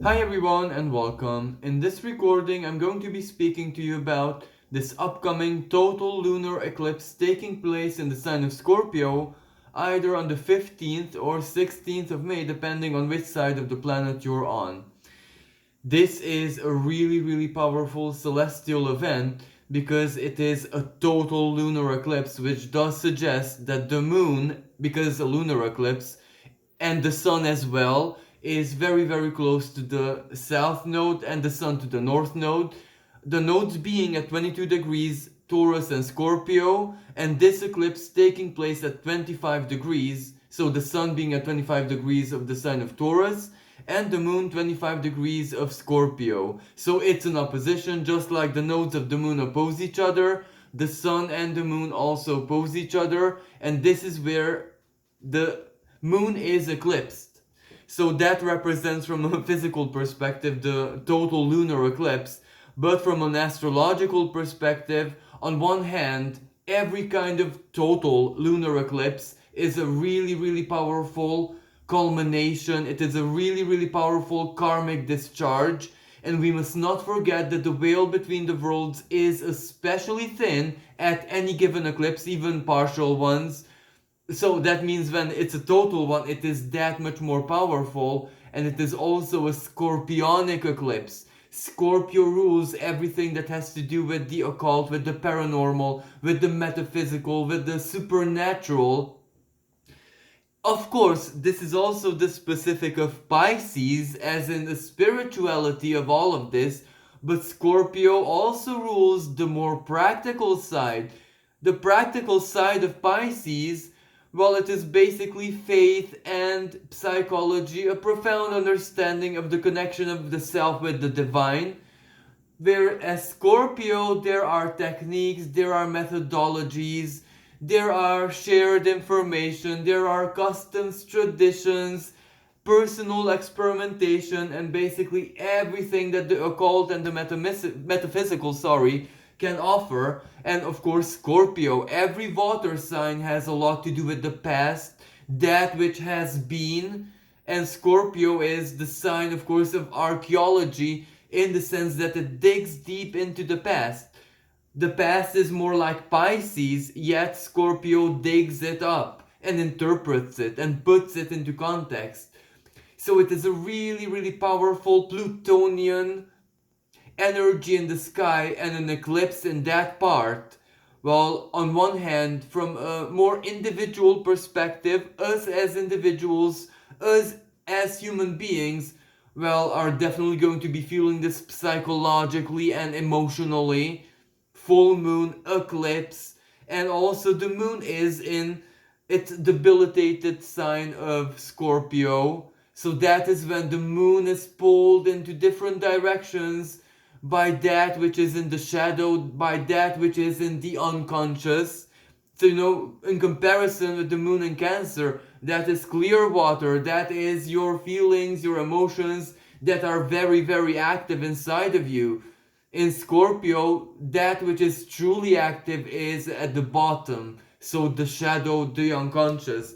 Hi everyone and welcome. In this recording I'm going to be speaking to you about this upcoming total lunar eclipse taking place in the sign of Scorpio either on the 15th or 16th of May depending on which side of the planet you're on. This is a really powerful celestial event because it is a total lunar eclipse, which does suggest that the moon, because a lunar eclipse, and the sun as well, is very close to the south node and the sun to the north node. The nodes being at 22 degrees Taurus and Scorpio, and this eclipse taking place at 25 degrees, so the sun being at 25 degrees of the sign of Taurus and the moon 25 degrees of Scorpio. So it's an opposition, just like the nodes of the moon oppose each other, the sun and the moon also oppose each other, and this is where the moon is eclipsed. So that represents from a physical perspective the total lunar eclipse, but from an astrological perspective, on one hand, every kind of total lunar eclipse is a really powerful culmination. It is a really powerful karmic discharge, and we must not forget that the veil between the worlds is especially thin at any given eclipse, even partial ones. So that means when it's a total one, it is that much more powerful, and it is also a scorpionic eclipse. Scorpio rules everything that has to do with the occult, with the paranormal, with the metaphysical, with the supernatural. Of course, this is also the specific of Pisces, as in the spirituality of all of this, but Scorpio also rules the more practical side. The practical side of Pisces, well, it is basically faith and psychology, a profound understanding of the connection of the self with the divine. Whereas Scorpio, there are techniques, there are methodologies, there are shared information, there are customs, traditions, personal experimentation, and basically everything that the occult and the metaphysical, can offer. And of course, Scorpio, every water sign has a lot to do with the past, that which has been. And Scorpio is the sign, of course, of archaeology in the sense that it digs deep into the past. The past is more like Pisces, yet Scorpio digs it up and interprets it and puts it into context. So it is a really powerful Plutonian energy in the sky and an eclipse in that part. Well, on one hand, from a more individual perspective, us as individuals, us as human beings, well, are definitely going to be feeling this psychologically and emotionally. Full moon, eclipse, and also the moon is in its debilitated sign of Scorpio. So that is when the moon is pulled into different directions by that which is in the shadow, by that which is in the unconscious. So, in comparison with the moon in Cancer, that is clear water, that is your feelings, your emotions that are very active inside of you. In Scorpio, that which is truly active is at the bottom, so the shadow, the unconscious.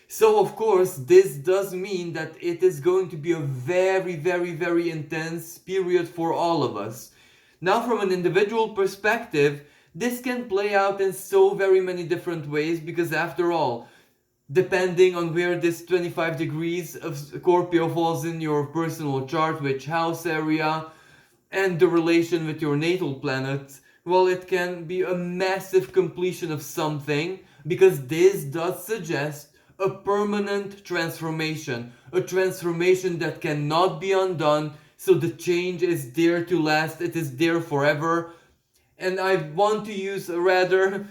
So, of course, this does mean that it is going to be a very intense period for all of us. Now, from an individual perspective, this can play out in so very many different ways because, after all, depending on where this 25 degrees of Scorpio falls in your personal chart, which house area, and the relation with your natal planet, well, it can be a massive completion of something because this does suggest a permanent transformation, a transformation that cannot be undone. So the change is there to last, it is there forever. And I want to use a rather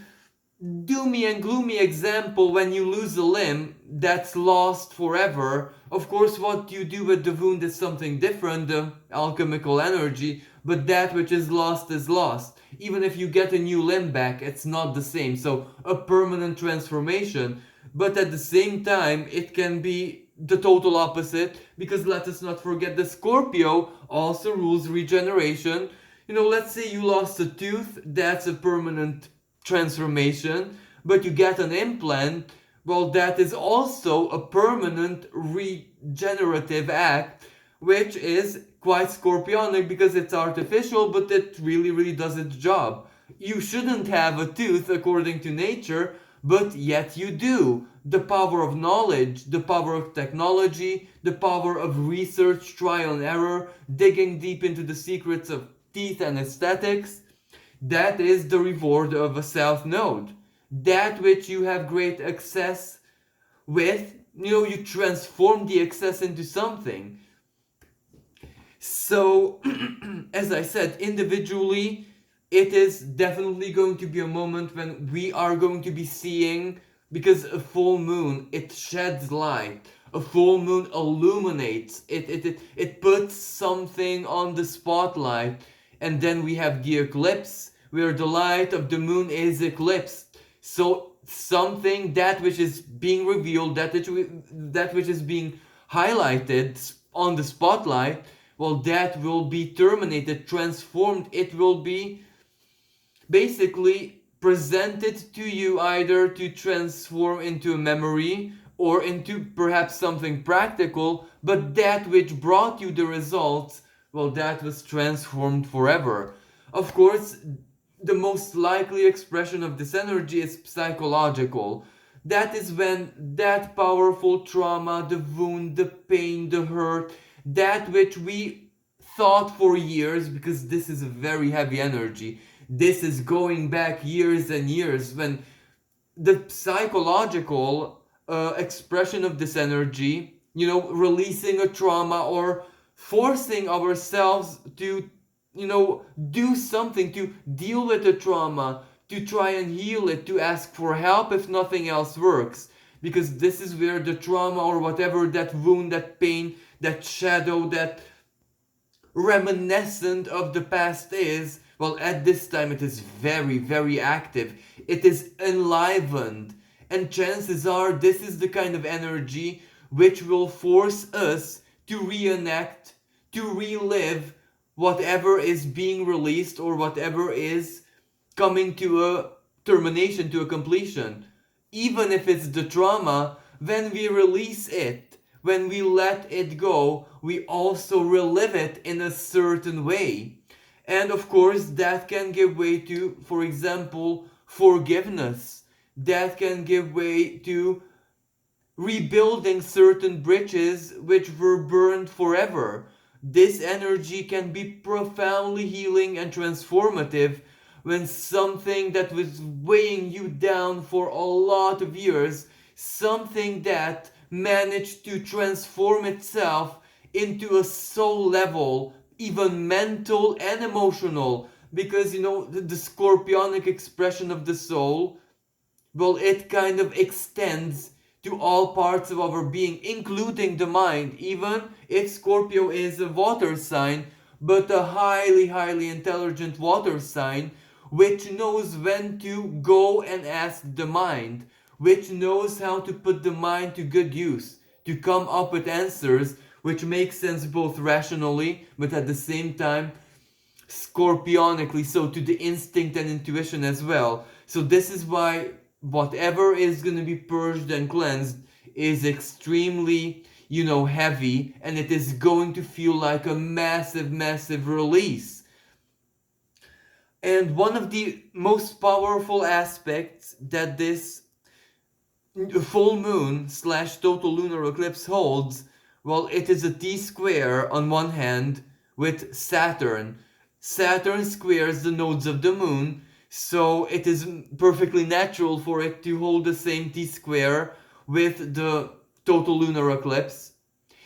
doomy and gloomy example. When you lose a limb that's lost forever, of course what you do with the wound is something different, the alchemical energy, but that which is lost. Even if you get a new limb back, it's not the same. So a permanent transformation, but at the same time it can be the total opposite, because let us not forget the Scorpio also rules regeneration. Let's say you lost a tooth, that's a permanent transformation, but you get an implant, well, that is also a permanent regenerative act. which is quite scorpionic because it's artificial, but it really does its job. You shouldn't have a tooth according to nature, but yet you do. The power of knowledge, the power of technology, the power of research, trial and error, digging deep into the secrets of teeth and aesthetics, that is the reward of a south node. That which you have great access with, you transform the excess into something. So, as I said, individually, it is definitely going to be a moment when we are going to be seeing, because a full moon, it sheds light. A full moon illuminates, it puts something on the spotlight. And then we have the eclipse, where the light of the moon is eclipsed. So something, that which is being revealed, that which is being highlighted on the spotlight, well, that will be terminated, transformed. It will be basically presented to you either to transform into a memory or into perhaps something practical, but that which brought you the results, well, that was transformed forever. Of course, the most likely expression of this energy is psychological. That is when that powerful trauma, the wound, the pain, the hurt, that which we thought for years, because this is a very heavy energy. This is going back years and years, when the psychological expression of this energy, releasing a trauma or forcing ourselves to, do something to deal with the trauma, to try and heal it, to ask for help if nothing else works. Because this is where the trauma or whatever, that wound, that pain, that shadow, that reminiscent of the past is, well, at this time it is very active. It is enlivened. And chances are this is the kind of energy which will force us to reenact, to relive whatever is being released or whatever is coming to a termination, to a completion. Even if it's the trauma, when we release it, when we let it go, we also relive it in a certain way. And of course, that can give way to, for example, forgiveness. That can give way to rebuilding certain bridges which were burned forever. This energy can be profoundly healing and transformative when something that was weighing you down for a lot of years, something that managed to transform itself into a soul level, even mental and emotional, because the scorpionic expression of the soul, well, it kind of extends to all parts of our being, including the mind. Even if Scorpio is a water sign, but a highly intelligent water sign, which knows when to go and ask the mind, which knows how to put the mind to good use, to come up with answers which make sense both rationally, but at the same time scorpionically, so to the instinct and intuition as well. So this is why whatever is going to be purged and cleansed is extremely, heavy, and it is going to feel like a massive release. And one of the most powerful aspects that this full moon slash total lunar eclipse holds, well, it is a T-square on one hand with Saturn. Saturn squares the nodes of the moon, so it is perfectly natural for it to hold the same T-square with the total lunar eclipse.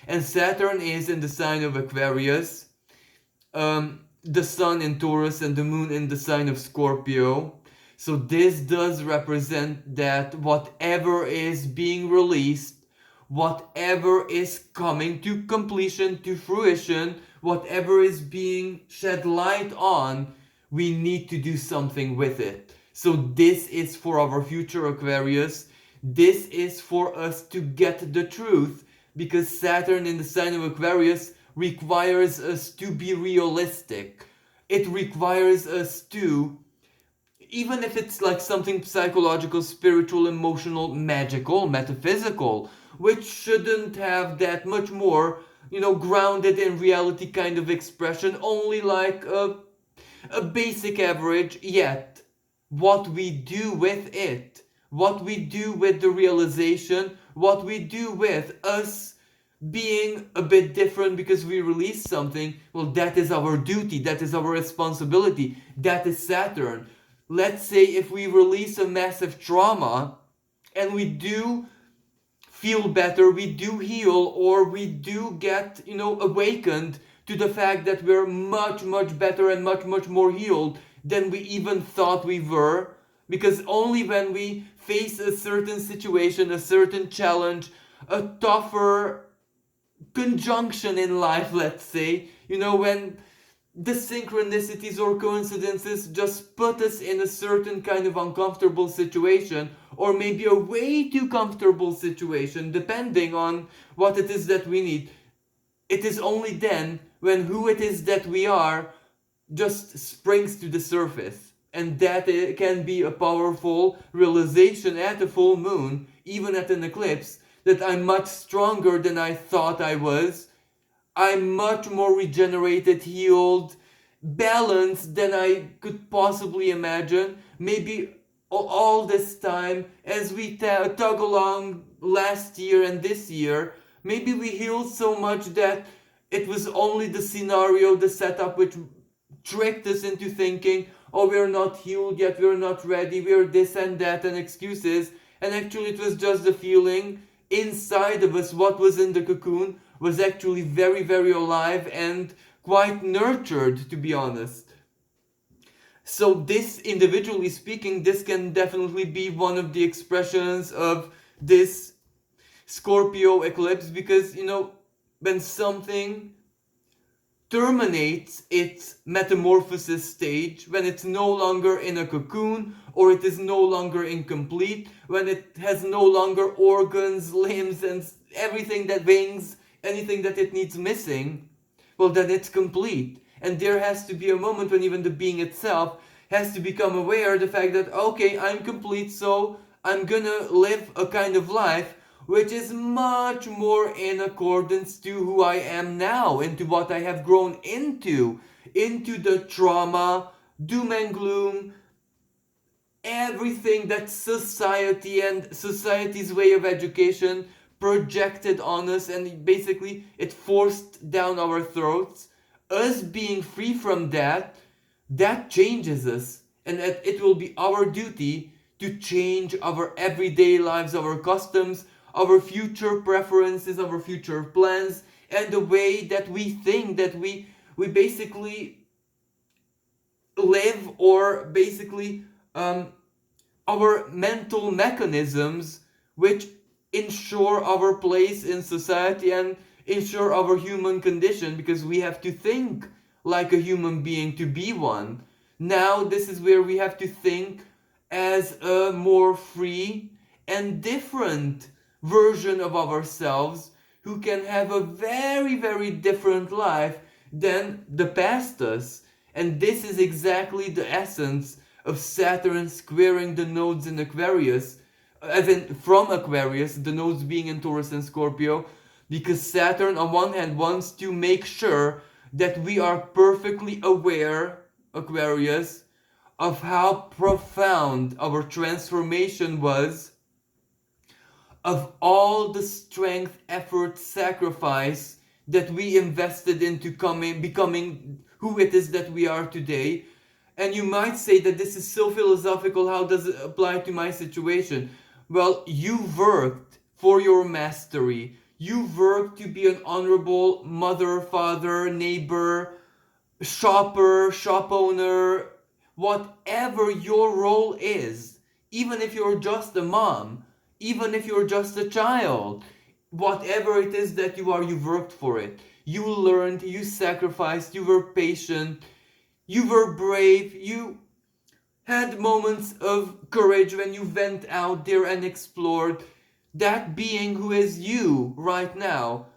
And Saturn is in the sign of Aquarius, the sun in Taurus and the moon in the sign of Scorpio. So this does represent that whatever is being released, whatever is coming to completion, to fruition, whatever is being shed light on, we need to do something with it. So this is for our future Aquarius. This is for us to get the truth, because Saturn in the sign of Aquarius requires us to be realistic. It requires us to, even if it's like something psychological, spiritual, emotional, magical, metaphysical, which shouldn't have that much more grounded in reality kind of expression, only like a basic average. Yet what we do with it, what we do with the realization, what we do with us being a bit different because we release something, well, that is our duty, that is our responsibility, that is Saturn. Let's say if we release a massive trauma and we do feel better, we do heal, or we do get, awakened to the fact that we're much, much better and much, much more healed than we even thought we were. Because only when we face a certain situation, a certain challenge, a tougher conjunction in life, let's say, when the synchronicities or coincidences just put us in a certain kind of uncomfortable situation, or maybe a way too comfortable situation, depending on what it is that we need. It is only then when who it is that we are just springs to the surface. And that it can be a powerful realization at a full moon, even at an eclipse, that I'm much stronger than I thought I was. I'm much more regenerated, healed, balanced than I could possibly imagine. Maybe all this time, as we tug along last year and this year, maybe we healed so much that it was only the scenario, the setup, which tricked us into thinking, oh, we're not healed yet, we're not ready, we're this and that, and excuses. And actually, it was just the feeling inside of us. What was in the cocoon was actually very, very alive and quite nurtured, to be honest. So this, individually speaking, this can definitely be one of the expressions of this Scorpio eclipse, because when something terminates its metamorphosis stage, when it's no longer in a cocoon, or it is no longer incomplete, when it has no longer organs, limbs, and everything that wings, anything that it needs missing, well, then it's complete. And there has to be a moment when even the being itself has to become aware of the fact that, okay, I'm complete, so I'm gonna live a kind of life which is much more in accordance to who I am now, into what I have grown into the trauma, doom and gloom, everything that society and society's way of education projected on us, and basically it forced down our throats. Us being free from that changes us, and it will be our duty to change our everyday lives, our customs, our future preferences, our future plans, and the way that we think, that we basically live, or basically our mental mechanisms which ensure our place in society and ensure our human condition, because we have to think like a human being to be one. Now this is where we have to think as a more free and different version of ourselves, who can have a very, very different life than the past us. And this is exactly the essence of Saturn squaring the nodes in Aquarius, as in from Aquarius, the nodes being in Taurus and Scorpio, because Saturn on one hand wants to make sure that we are perfectly aware, Aquarius, of how profound our transformation was, of all the strength, effort, sacrifice that we invested into becoming who it is that we are today. And you might say that this is so philosophical, how does it apply to my situation? Well, you worked for your mastery. You worked to be an honorable mother, father, neighbor, shopper, shop owner, whatever your role is. Even if you're just a mom, even if you're just a child, whatever it is that you are, you worked for it. You learned, you sacrificed, you were patient, you were brave, you had moments of courage when you went out there and explored. That being who is you right now,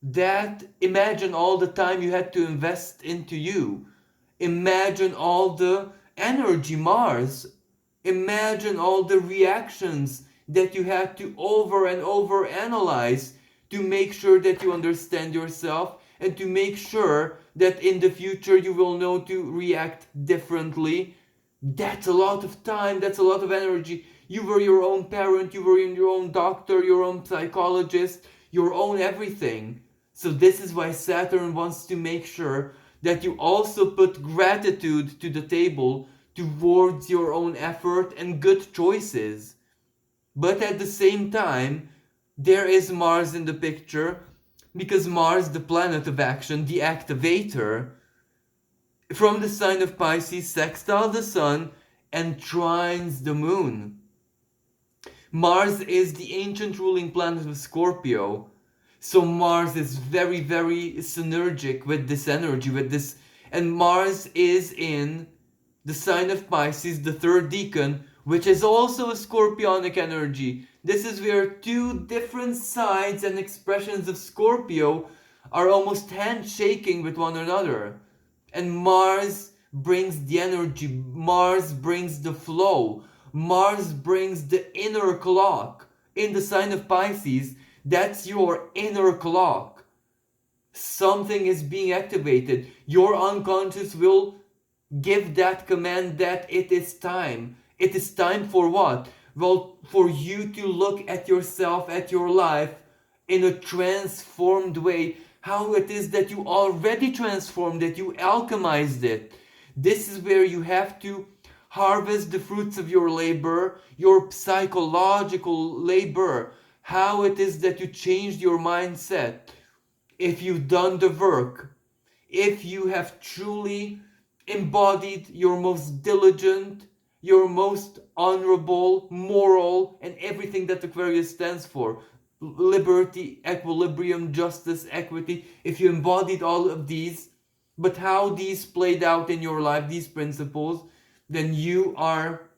that imagine all the time you had to invest into you. Imagine all the energy, Mars. Imagine all the reactions that you had to over and over analyze to make sure that you understand yourself, and to make sure that in the future you will know to react differently. That's a lot of time, that's a lot of energy. You were your own parent, you were your own doctor, your own psychologist, your own everything. So this is why Saturn wants to make sure that you also put gratitude to the table towards your own effort and good choices. But at the same time, there is Mars in the picture, because Mars, the planet of action, the activator, from the sign of Pisces, sextile the Sun and trines the Moon. Mars is the ancient ruling planet of Scorpio. So Mars is very, very synergic with this energy, with this. And Mars is in the sign of Pisces, the third decan, which is also a scorpionic energy. This is where two different sides and expressions of Scorpio are almost handshaking with one another. And Mars brings the energy, Mars brings the flow, Mars brings the inner clock. In the sign of Pisces, that's your inner clock. Something is being activated. Your unconscious will give that command that it is time. It is time for what? Well, for you to look at yourself, at your life, in a transformed way. How it is that you already transformed it, you alchemized it. This is where you have to harvest the fruits of your labor, your psychological labor. How it is that you changed your mindset. If you've done the work, if you have truly embodied your most diligent, your most honorable, moral, and everything that Aquarius stands for. Liberty, equilibrium, justice, equity. If you embodied all of these, but how these played out in your life, these principles, then you are,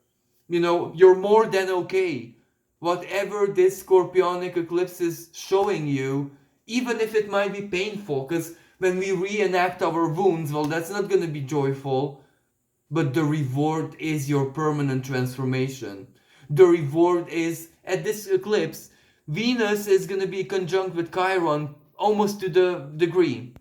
you're more than okay. Whatever this scorpionic eclipse is showing you, even if it might be painful, because when we reenact our wounds, well, that's not going to be joyful, but the reward is your permanent transformation. The reward is, at this eclipse, Venus is going to be conjunct with Chiron almost to the degree.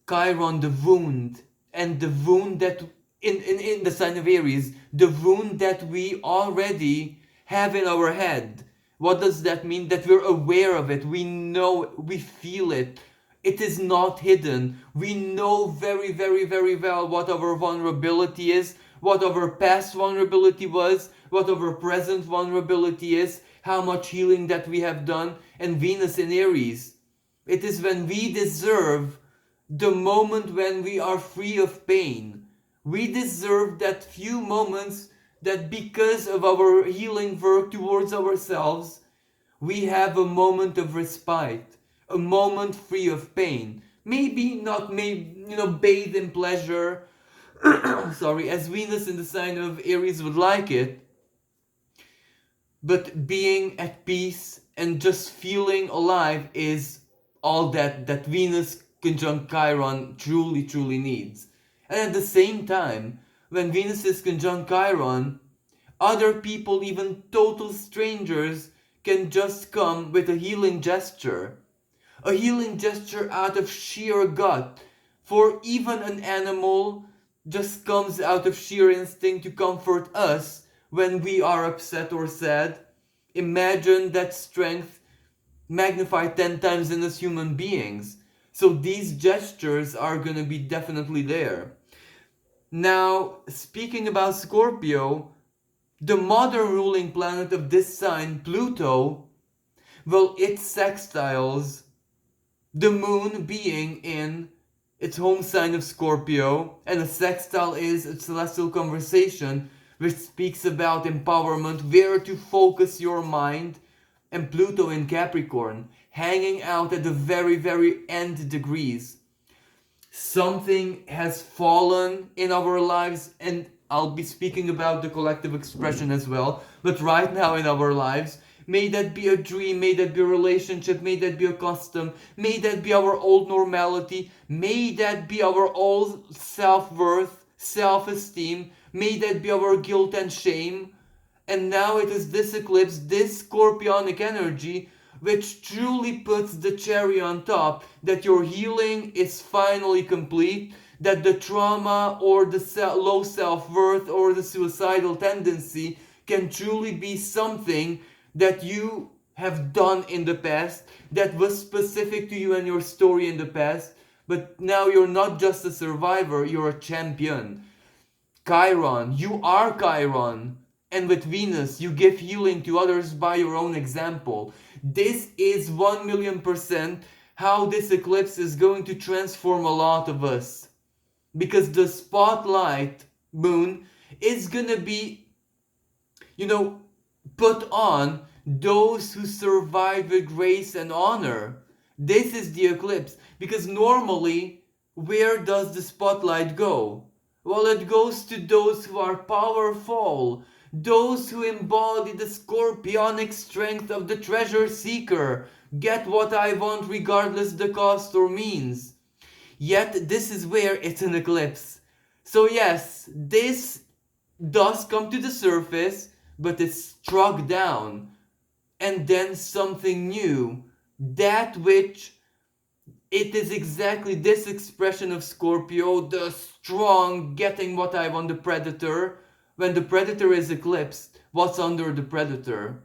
Chiron, the wound, and the wound that, in the sign of Aries, the wound that we already have in our head. What does that mean? That we're aware of it, we know, we feel it. It is not hidden. We know very, very, very well what our vulnerability is, what our past vulnerability was, what our present vulnerability is, how much healing that we have done. And Venus in Aries, it is when we deserve the moment when we are free of pain. We deserve that few moments that, because of our healing work towards ourselves, we have a moment of respite, a moment free of pain. Maybe not, bathe in pleasure, sorry, as Venus in the sign of Aries would like it, but being at peace and just feeling alive is all that Venus conjunct Chiron truly, truly needs. And at the same time, when Venus is conjunct Chiron, other people, even total strangers, can just come with a healing gesture. A healing gesture out of sheer gut. For even an animal just comes out of sheer instinct to comfort us when we are upset or sad. Imagine that strength magnified 10 times in us human beings. So these gestures are gonna be definitely there. Now, speaking about Scorpio, the modern ruling planet of this sign, Pluto, well, it sextiles the moon, being in its home sign of Scorpio, and a sextile is a celestial conversation which speaks about empowerment, where to focus your mind, and Pluto in Capricorn, hanging out at the very, very end degrees. Something has fallen in our lives, and I'll be speaking about the collective expression as well, but right now in our lives, may that be a dream, may that be a relationship, may that be a custom, may that be our old normality, may that be our old self-worth, self-esteem, may that be our guilt and shame. And now it is this eclipse, this scorpionic energy, which truly puts the cherry on top that your healing is finally complete, that the trauma or the low self-worth or the suicidal tendency can truly be something that you have done in the past, that was specific to you and your story in the past, but now you're not just a survivor, you're a champion. Chiron, you are Chiron. And with Venus, you give healing to others by your own example. This is 1,000,000% how this eclipse is going to transform a lot of us. Because the spotlight moon is gonna be, put on those who survive with grace and honor. This is the eclipse. Because normally, where does the spotlight go? Well, it goes to those who are powerful, those who embody the scorpionic strength of the treasure seeker. Get what I want regardless the cost or means. Yet this is where it's an eclipse. So yes, this does come to the surface, but it's struck down. And then something new, that which it is exactly this expression of Scorpio, the strong, getting what I want, the predator. When the predator is eclipsed, what's under the predator?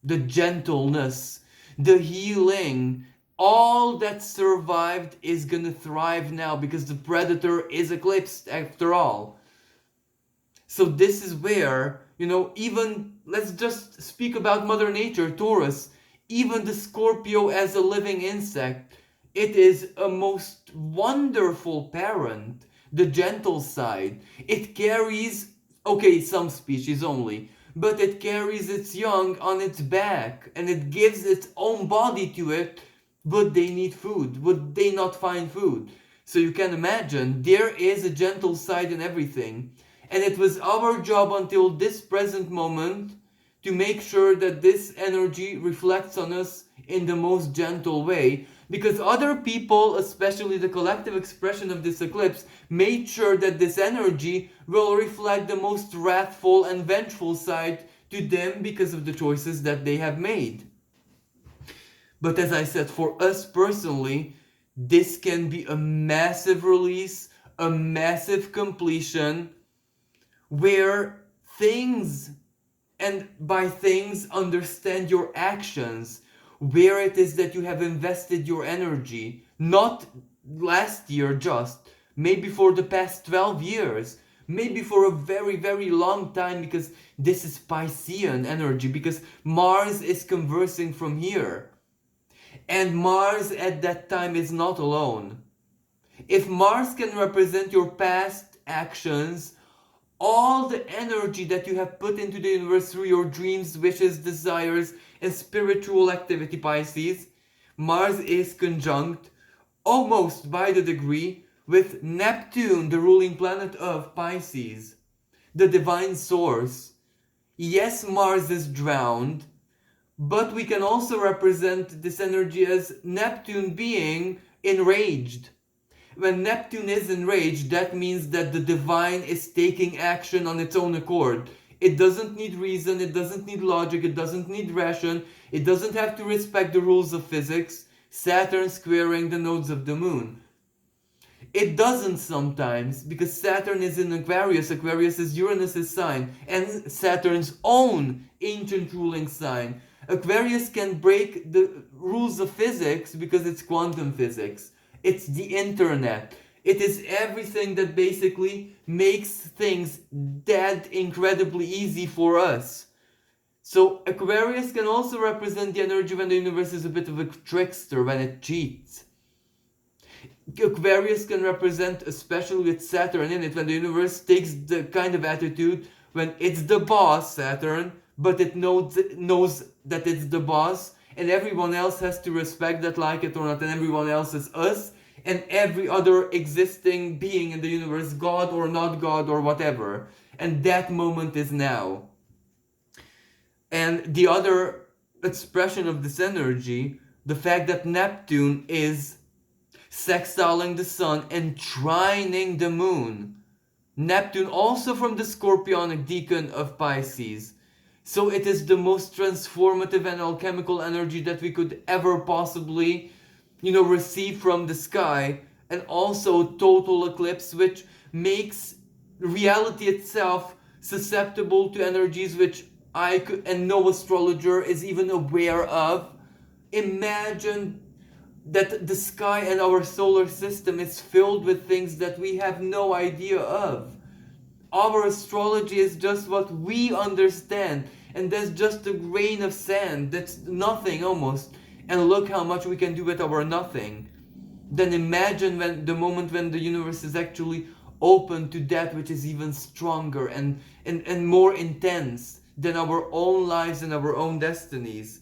The gentleness, the healing. All that survived is gonna thrive now because the predator is eclipsed after all. So this is where, even, let's just speak about Mother Nature, Taurus. Even the Scorpio as a living insect, it is a most wonderful parent, the gentle side. It carries, some species only, but it carries its young on its back and it gives its own body to it. Would they need food? Would they not find food? So you can imagine there is a gentle side in everything. And it was our job until this present moment to make sure that this energy reflects on us in the most gentle way. Because other people, especially the collective expression of this eclipse, made sure that this energy will reflect the most wrathful and vengeful side to them because of the choices that they have made. But as I said, for us personally, this can be a massive release, a massive completion, where things, and by things, understand your actions, where it is that you have invested your energy, not last year just, maybe for the past 12 years, maybe for a very, very long time, because this is Piscean energy, because Mars is conversing from here. And Mars at that time is not alone. If Mars can represent your past actions, all the energy that you have put into the universe through your dreams, wishes, desires, and spiritual activity, Pisces, Mars is conjunct, almost by the degree, with Neptune, the ruling planet of Pisces, the divine source. Yes, Mars is drowned, but we can also represent this energy as Neptune being enraged. When Neptune is enraged, that means that the divine is taking action on its own accord. It doesn't need reason, it doesn't need logic, it doesn't need ration, it doesn't have to respect the rules of physics, Saturn squaring the nodes of the moon. It doesn't sometimes, because Saturn is in Aquarius, Aquarius is Uranus' sign, and Saturn's own ancient ruling sign. Aquarius can break the rules of physics because it's quantum physics. It's the internet. It is everything that basically makes things that incredibly easy for us. So Aquarius can also represent the energy when the universe is a bit of a trickster, when it cheats. Aquarius can represent, especially with Saturn in it, when the universe takes the kind of attitude when it's the boss, Saturn, but it knows that it's the boss, and everyone else has to respect that, like it or not, and everyone else is us, and every other existing being in the universe, God or not God or whatever. And that moment is now. And the other expression of this energy, the fact that Neptune is sextiling the sun and trining the moon. Neptune also from the Scorpionic decan of Pisces. So it is the most transformative and alchemical energy that we could ever possibly, receive from the sky. And also total eclipse, which makes reality itself susceptible to energies which I could, and no astrologer is even aware of. Imagine that the sky and our solar system is filled with things that we have no idea of. Our astrology is just what we understand, and that's just a grain of sand. That's nothing almost. And look how much we can do with our nothing. Then imagine when the moment when the universe is actually open to that which is even stronger and more intense than our own lives and our own destinies.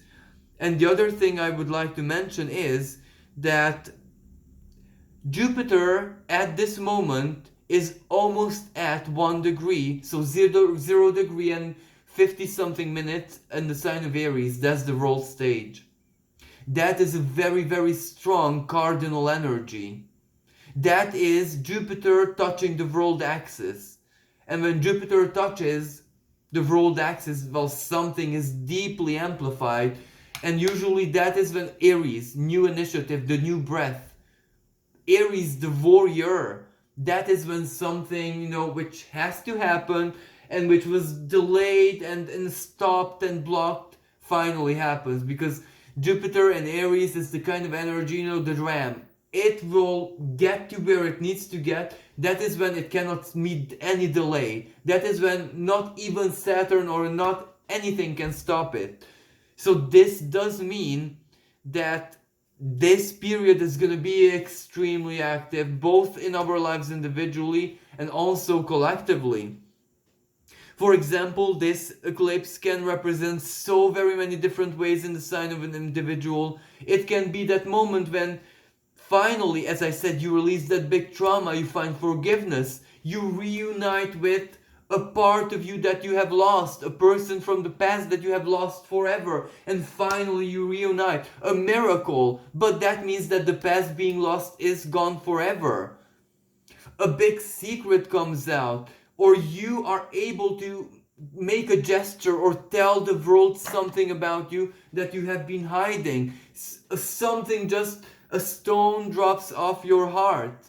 And the other thing I would like to mention is that Jupiter at this moment is almost at 1 degree, so 0 degree and 50 something minutes in the sign of Aries. That's the world stage. That is a very, very strong cardinal energy. That is Jupiter touching the world axis. And when Jupiter touches the world axis, well, something is deeply amplified. And usually that is when Aries, new initiative, the new breath, Aries, the warrior, that is when something, which has to happen and which was delayed and stopped and blocked finally happens. Because Jupiter and Aries is the kind of energy, the ram. It will get to where it needs to get. That is when it cannot meet any delay. That is when not even Saturn or not anything can stop it. So this does mean that this period is going to be extremely active, both in our lives individually and also collectively. For example, this eclipse can represent so very many different ways in the sign of an individual. It can be that moment when finally, as I said, you release that big trauma, you find forgiveness, you reunite with a part of you that you have lost, a person from the past that you have lost forever, and finally you reunite. A miracle, but that means that the past being lost is gone forever. A big secret comes out, or you are able to make a gesture or tell the world something about you that you have been hiding. Something, just a stone drops off your heart.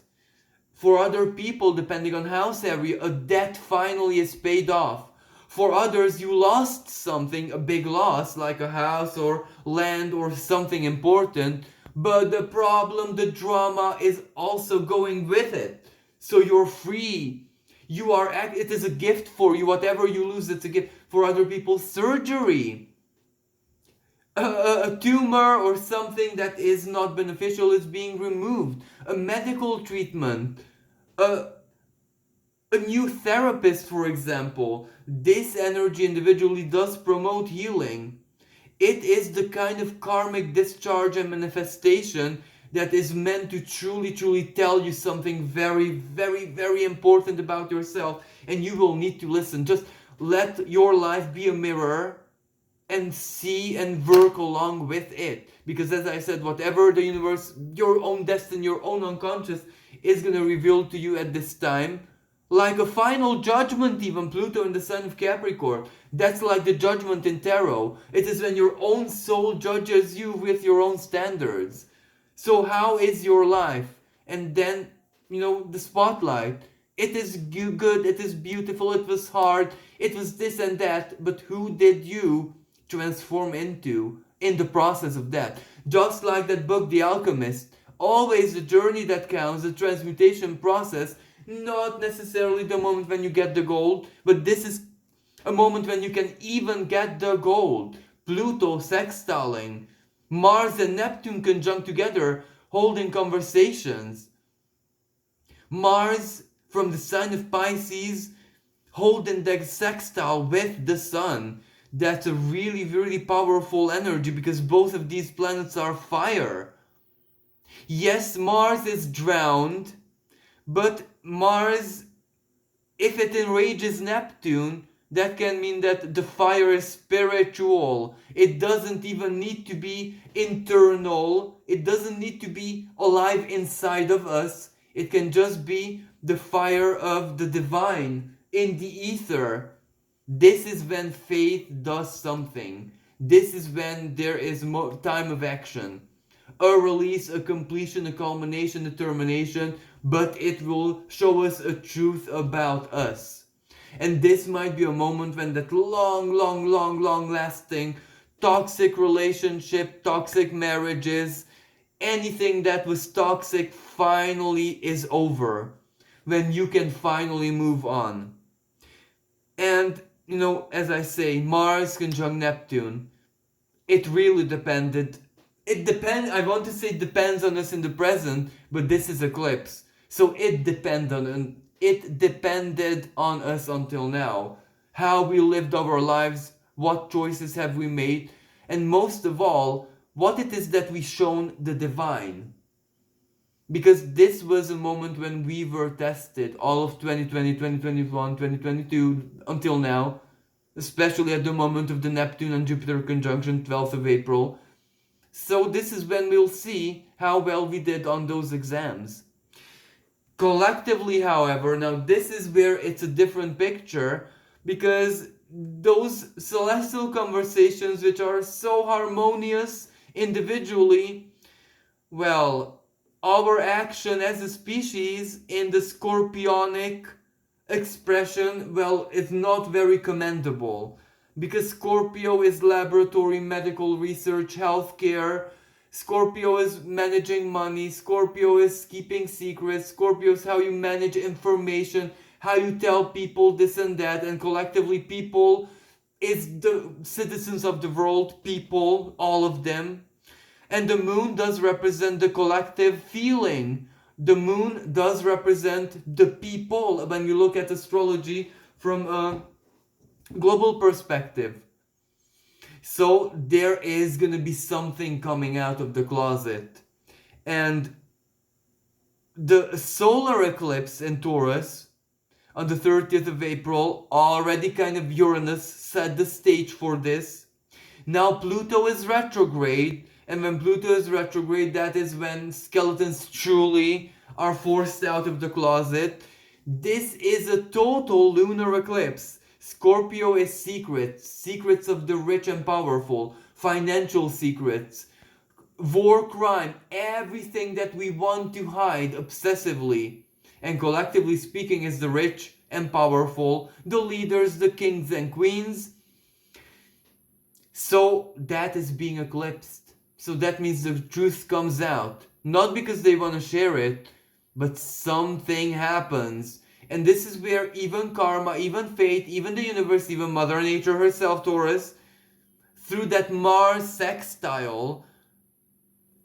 For other people, depending on house area, a debt finally is paid off. For others, you lost something, a big loss, like a house or land or something important. But the problem, the drama is also going with it. So you're free. It is a gift for you. Whatever you lose, it's a gift. For other people, surgery. A tumor or something that is not beneficial is being removed. A medical treatment. A new therapist, for example. This energy individually does promote healing. It is the kind of karmic discharge and manifestation that is meant to truly, truly tell you something very, very, very important about yourself. And you will need to listen. Just let your life be a mirror and see and work along with it. Because as I said, whatever the universe, your own destiny, your own unconscious is going to reveal to you at this time, like a final judgment, even Pluto in the sign of Capricorn. That's like the judgment in tarot. It is when your own soul judges you with your own standards. So how is your life? And then, the spotlight. It is good, it is beautiful, it was hard, it was this and that, but who did you transform into in the process of that? Just like that book, The Alchemist. Always the journey that counts, the transmutation process, not necessarily the moment when you get the gold, but this is a moment when you can even get the gold. Pluto sextiling, Mars and Neptune conjunct together, holding conversations. Mars from the sign of Pisces holding the sextile with the Sun. That's a really, really powerful energy because both of these planets are fire. Yes, Mars is drowned, but Mars, if it enrages Neptune, that can mean that the fire is spiritual. It doesn't even need to be internal. It doesn't need to be alive inside of us. It can just be the fire of the divine in the ether. This is when faith does something. This is when there is time of action. A release, a completion, a culmination, a termination, but it will show us a truth about us. And this might be a moment when that long lasting toxic relationship, toxic marriages, anything that was toxic finally is over. When you can finally move on. And, as I say, Mars conjunct Neptune, it really depended. I want to say depends on us in the present, but this is eclipse. So it depended on us until now. How we lived our lives, what choices have we made, and most of all, what it is that we shown the divine. Because this was a moment when we were tested all of 2020, 2021, 2022 until now, especially at the moment of the Neptune and Jupiter conjunction, 12th of April. So this is when we'll see how well we did on those exams. Collectively, however, now this is where it's a different picture, because those celestial conversations which are so harmonious individually, well, our action as a species in the scorpionic expression, well, it's not very commendable. Because Scorpio is laboratory, medical research, healthcare. Scorpio is managing money. Scorpio is keeping secrets. Scorpio is how you manage information, how you tell people this and that. And collectively, people is the citizens of the world, people, all of them. And the moon does represent the collective feeling. The moon does represent the people when you look at astrology from a global perspective. So there is going to be something coming out of the closet. And the solar eclipse in Taurus on the 30th of April, already kind of Uranus set the stage for this. Now Pluto is retrograde, and when Pluto is retrograde, that is when skeletons truly are forced out of the closet. This is a total lunar eclipse. Scorpio is secrets of the rich and powerful, financial secrets, war, crime, everything that we want to hide obsessively. And collectively speaking is the rich and powerful, the leaders, the kings and queens. So that is being eclipsed. So that means the truth comes out. Not because they want to share it, but something happens. And this is where even karma, even fate, even the universe, even Mother Nature herself, Taurus, through that Mars sextile,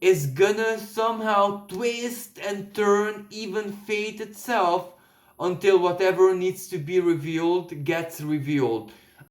is gonna somehow twist and turn even fate itself until whatever needs to be revealed gets revealed.